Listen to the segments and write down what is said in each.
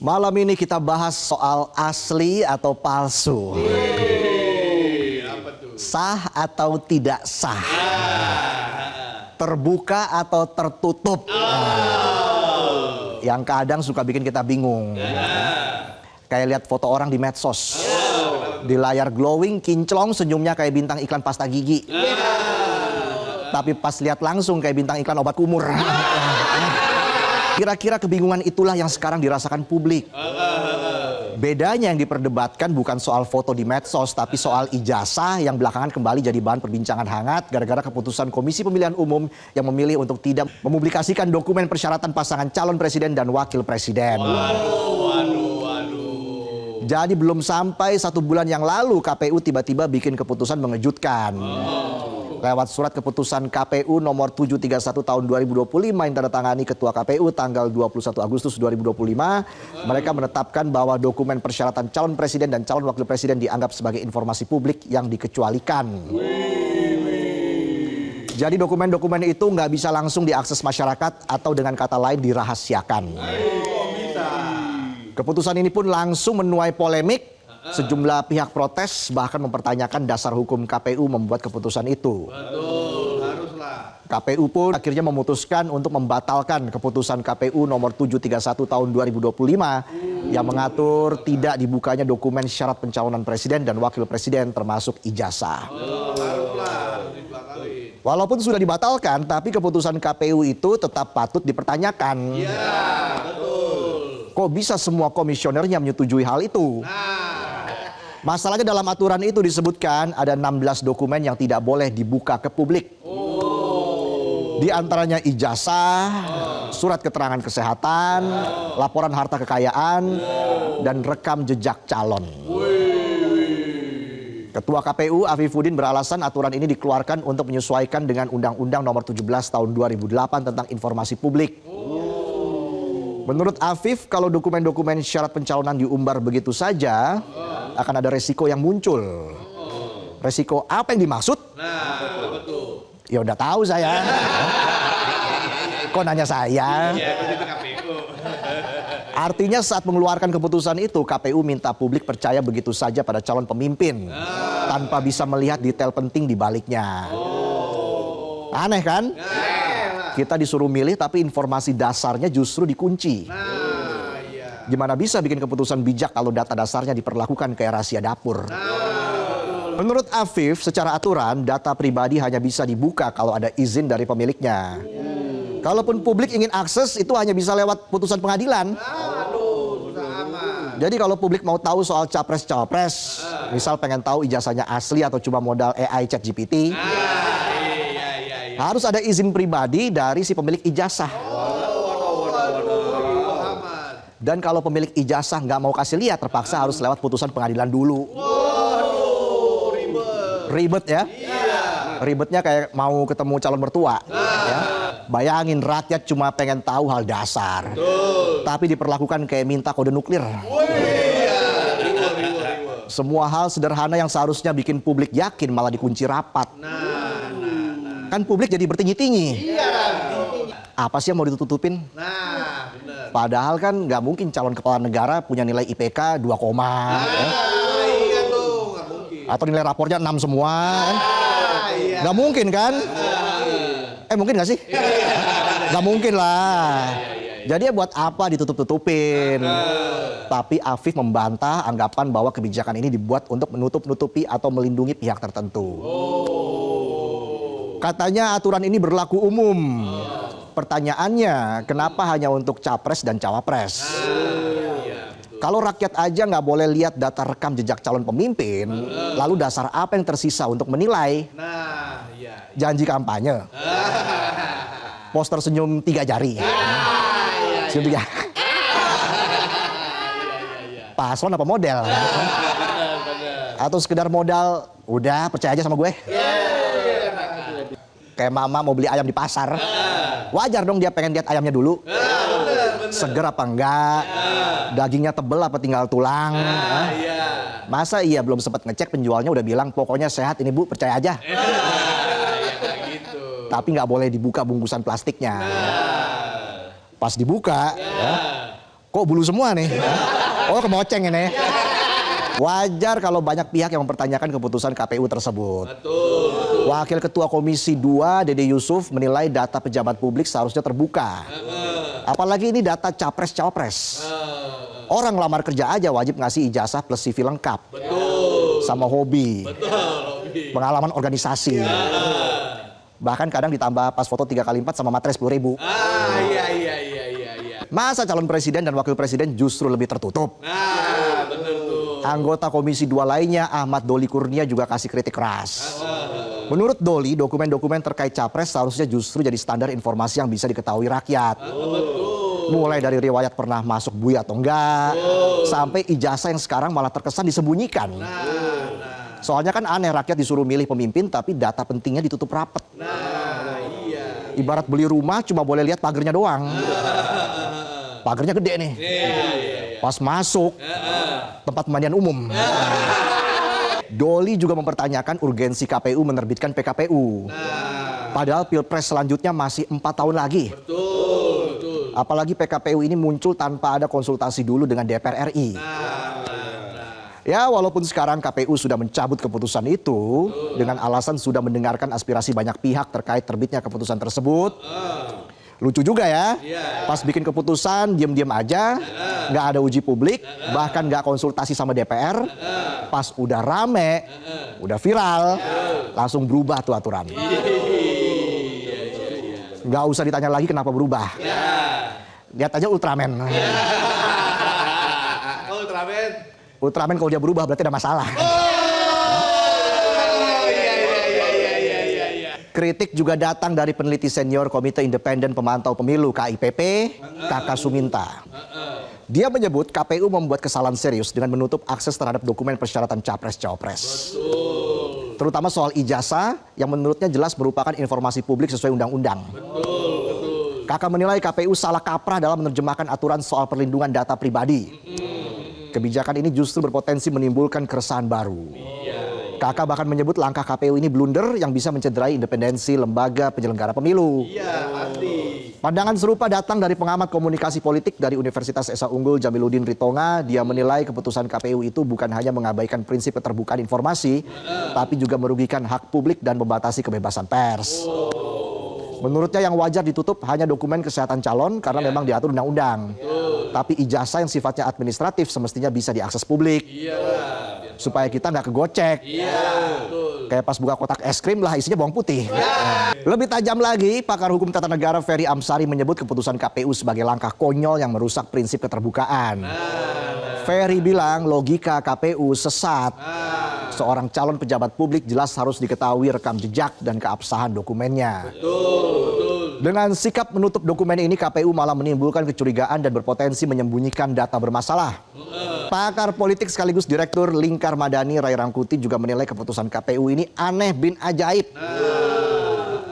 Malam ini kita bahas soal asli atau palsu. Apa tuh? Sah atau tidak sah. Terbuka atau tertutup. Yang kadang suka bikin kita bingung. Kayak lihat foto orang di medsos. Di layar glowing, kinclong, senyumnya kayak bintang iklan pasta gigi. Tapi pas lihat langsung kayak bintang iklan obat kumur. Kira-kira kebingungan itulah yang sekarang dirasakan publik. Bedanya yang diperdebatkan bukan soal foto di medsos, tapi soal ijazah yang belakangan kembali jadi bahan perbincangan hangat gara-gara keputusan Komisi Pemilihan Umum yang memilih untuk tidak mempublikasikan dokumen persyaratan pasangan calon presiden dan wakil presiden. Jadi belum sampai 1 bulan yang lalu KPU tiba-tiba bikin keputusan mengejutkan. Lewat surat keputusan KPU nomor 731 tahun 2025 yang ditandatangani Ketua KPU tanggal 21 Agustus 2025, mereka menetapkan bahwa dokumen persyaratan calon presiden dan calon wakil presiden dianggap sebagai informasi publik yang dikecualikan. Jadi dokumen-dokumen itu nggak bisa langsung diakses masyarakat atau dengan kata lain dirahasiakan. Keputusan ini pun langsung menuai polemik. Sejumlah pihak protes bahkan mempertanyakan dasar hukum KPU membuat keputusan itu. Betul, haruslah. KPU pun akhirnya memutuskan untuk membatalkan keputusan KPU nomor 731 tahun 2025 yang mengatur tidak dibukanya dokumen syarat pencalonan presiden dan wakil presiden termasuk ijazah. Haruslah dibatalin. Walaupun sudah dibatalkan, tapi keputusan KPU itu tetap patut dipertanyakan. Iya, betul. Kok bisa semua komisionernya menyetujui hal itu? Masalahnya dalam aturan itu disebutkan ada 16 dokumen yang tidak boleh dibuka ke publik. Di antaranya ijazah, surat keterangan kesehatan, laporan harta kekayaan, dan rekam jejak calon. Ketua KPU Afifuddin beralasan aturan ini dikeluarkan untuk menyesuaikan dengan Undang-Undang nomor 17 tahun 2008 tentang informasi publik. Menurut Afif, kalau dokumen-dokumen syarat pencalonan diumbar begitu saja, akan ada resiko yang muncul. Resiko apa yang dimaksud? Nah, betul. Ya udah tahu saya. Kok nanya saya? Ya, itu KPU. Artinya saat mengeluarkan keputusan itu, KPU minta publik percaya begitu saja pada calon pemimpin. Tanpa bisa melihat detail penting di baliknya. Aneh kan? Kita disuruh milih tapi informasi dasarnya justru dikunci. Gimana bisa bikin keputusan bijak kalau data dasarnya diperlakukan kayak rahasia dapur? Menurut Afif, secara aturan data pribadi hanya bisa dibuka kalau ada izin dari pemiliknya. Kalaupun publik ingin akses itu hanya bisa lewat putusan pengadilan. Jadi kalau publik mau tahu soal capres-cawapres, misal pengen tahu ijazahnya asli atau cuma modal AI ChatGPT, harus ada izin pribadi dari si pemilik ijazah. Dan kalau pemilik ijazah nggak mau kasih lihat, terpaksa harus lewat putusan pengadilan dulu. Ribet ya? Ribetnya kayak mau ketemu calon mertua. Ya. Bayangin rakyat cuma pengen tahu hal dasar. Tapi diperlakukan kayak minta kode nuklir. Semua hal sederhana yang seharusnya bikin publik yakin malah dikunci rapat. Kan publik jadi bertinggi-tinggi. Apa sih yang mau ditutupin? Nah, benar. Padahal kan nggak mungkin calon kepala negara punya nilai IPK 2, ya. Iya tuh, nggak mungkin. Atau nilai rapornya 6 semua. Kan? Nggak mungkin kan? Mungkin nggak sih? Nggak mungkin lah. Jadi ya buat apa ditutup-tutupin? Tapi Afif membantah anggapan bahwa kebijakan ini dibuat untuk menutup-nutupi atau melindungi pihak tertentu. Katanya aturan ini berlaku umum. Pertanyaannya, kenapa hanya untuk capres dan cawapres? Kalau rakyat aja nggak boleh lihat data rekam jejak calon pemimpin, lalu dasar apa yang tersisa untuk menilai? Nah, iya. Janji kampanye, poster senyum 3 jari, senyum 3. Paslon apa model? Atau sekedar modal, udah percaya aja sama gue. Kayak mama mau beli ayam di pasar, wajar dong dia pengen lihat ayamnya dulu. Seger apa enggak, dagingnya tebel apa tinggal tulang. Masa iya belum sempat ngecek penjualnya udah bilang pokoknya sehat ini bu, percaya aja. Tapi nggak boleh dibuka bungkusan plastiknya. Pas dibuka, ya, Kok bulu semua nih? Oh, kemoceng ini. Wajar kalau banyak pihak yang mempertanyakan keputusan KPU tersebut. Betul. Wakil Ketua Komisi 2 Dede Yusuf menilai data pejabat publik seharusnya terbuka. Apalagi ini data capres-cawapres. Orang lamar kerja aja wajib ngasih ijazah plus CV lengkap. Betul. Sama hobi. Betul, Robi. Pengalaman organisasi. Bahkan kadang ditambah pas foto 3x4 sama materai 10.000. Iya. Masa calon presiden dan wakil presiden justru lebih tertutup? Nah, bener tuh. Anggota Komisi 2 lainnya, Ahmad Doli Kurnia juga kasih kritik keras. Menurut Doli, dokumen-dokumen terkait capres seharusnya justru jadi standar informasi yang bisa diketahui rakyat. Mulai dari riwayat pernah masuk BUI atau enggak, sampai ijazah yang sekarang malah terkesan disembunyikan. Soalnya kan aneh rakyat disuruh milih pemimpin tapi data pentingnya ditutup rapat. Iya. Ibarat beli rumah cuma boleh lihat pagernya doang. Pagernya gede nih. Pas masuk, tempat pemandian umum. Doli juga mempertanyakan urgensi KPU menerbitkan PKPU. Padahal Pilpres selanjutnya masih 4 tahun lagi. Betul. Apalagi PKPU ini muncul tanpa ada konsultasi dulu dengan DPR RI. Ya, walaupun sekarang KPU sudah mencabut keputusan itu dengan alasan sudah mendengarkan aspirasi banyak pihak terkait terbitnya keputusan tersebut. Lucu juga ya, pas bikin keputusan diem-diem aja, nggak ada uji publik, bahkan nggak konsultasi sama DPR. Pas udah rame, udah viral, langsung berubah tuh aturan. Nggak usah ditanya lagi kenapa berubah. Lihat aja Ultraman. Ultraman kalau dia berubah berarti ada masalah. Kritik juga datang dari peneliti senior Komite Independen Pemantau Pemilu KIPP, Kakak Suminta. Dia menyebut KPU membuat kesalahan serius dengan menutup akses terhadap dokumen persyaratan capres-cawapres. Terutama soal ijazah yang menurutnya jelas merupakan informasi publik sesuai undang-undang. Kakak menilai KPU salah kaprah dalam menerjemahkan aturan soal perlindungan data pribadi. Kebijakan ini justru berpotensi menimbulkan keresahan baru. Kakak bahkan menyebut langkah KPU ini blunder yang bisa mencederai independensi lembaga penyelenggara pemilu. Pandangan serupa datang dari pengamat komunikasi politik dari Universitas Esa Unggul Jamiluddin Ritonga. Dia menilai keputusan KPU itu bukan hanya mengabaikan prinsip keterbukaan informasi, tapi juga merugikan hak publik dan membatasi kebebasan pers. Menurutnya yang wajar ditutup hanya dokumen kesehatan calon karena memang diatur undang-undang. Tapi ijazah yang sifatnya administratif semestinya bisa diakses publik. Supaya kita nggak kegocek. Kayak pas buka kotak es krim lah isinya bawang putih. Lebih tajam lagi, pakar hukum tata negara Ferry Amsari menyebut keputusan KPU sebagai langkah konyol yang merusak prinsip keterbukaan. Ferry bilang logika KPU sesat. Seorang calon pejabat publik jelas harus diketahui rekam jejak dan keabsahan dokumennya. Dengan sikap menutup dokumen ini, KPU malah menimbulkan kecurigaan dan berpotensi menyembunyikan data bermasalah. Pakar politik sekaligus Direktur Lingkar Madani Ray Rangkuti juga menilai keputusan KPU ini aneh bin ajaib.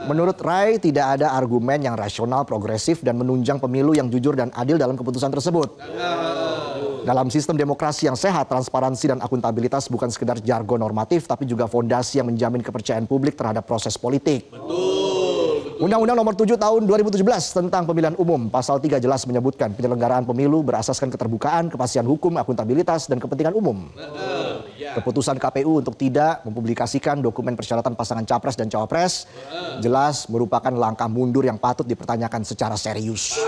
Menurut Ray, tidak ada argumen yang rasional, progresif, dan menunjang pemilu yang jujur dan adil dalam keputusan tersebut. Dalam sistem demokrasi yang sehat, transparansi dan akuntabilitas bukan sekedar jargon normatif, tapi juga fondasi yang menjamin kepercayaan publik terhadap proses politik. Undang-Undang Nomor 7 Tahun 2017 tentang Pemilihan Umum, Pasal 3 jelas menyebutkan penyelenggaraan pemilu berasaskan keterbukaan, kepastian hukum, akuntabilitas, dan kepentingan umum. Keputusan KPU untuk tidak mempublikasikan dokumen persyaratan pasangan capres dan cawapres jelas merupakan langkah mundur yang patut dipertanyakan secara serius.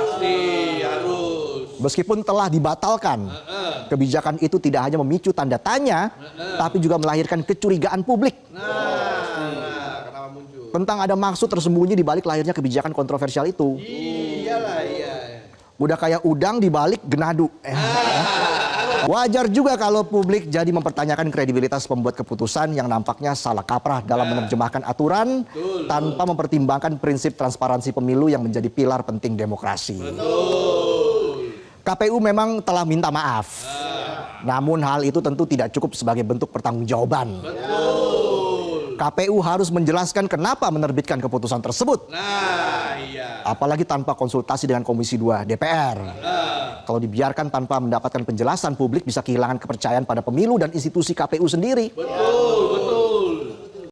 Meskipun telah dibatalkan, kebijakan itu tidak hanya memicu tanda tanya, tapi juga melahirkan kecurigaan publik. Tentang ada maksud tersembunyi di balik lahirnya kebijakan kontroversial itu. Udah kayak udang di balik genadu. Wajar juga kalau publik jadi mempertanyakan kredibilitas pembuat keputusan yang nampaknya salah kaprah dalam menerjemahkan aturan tanpa mempertimbangkan prinsip transparansi pemilu yang menjadi pilar penting demokrasi. KPU memang telah minta maaf. Namun hal itu tentu tidak cukup sebagai bentuk pertanggungjawaban. KPU harus menjelaskan kenapa menerbitkan keputusan tersebut. Apalagi tanpa konsultasi dengan Komisi 2 DPR. Kalau dibiarkan tanpa mendapatkan penjelasan, publik bisa kehilangan kepercayaan pada pemilu dan institusi KPU sendiri.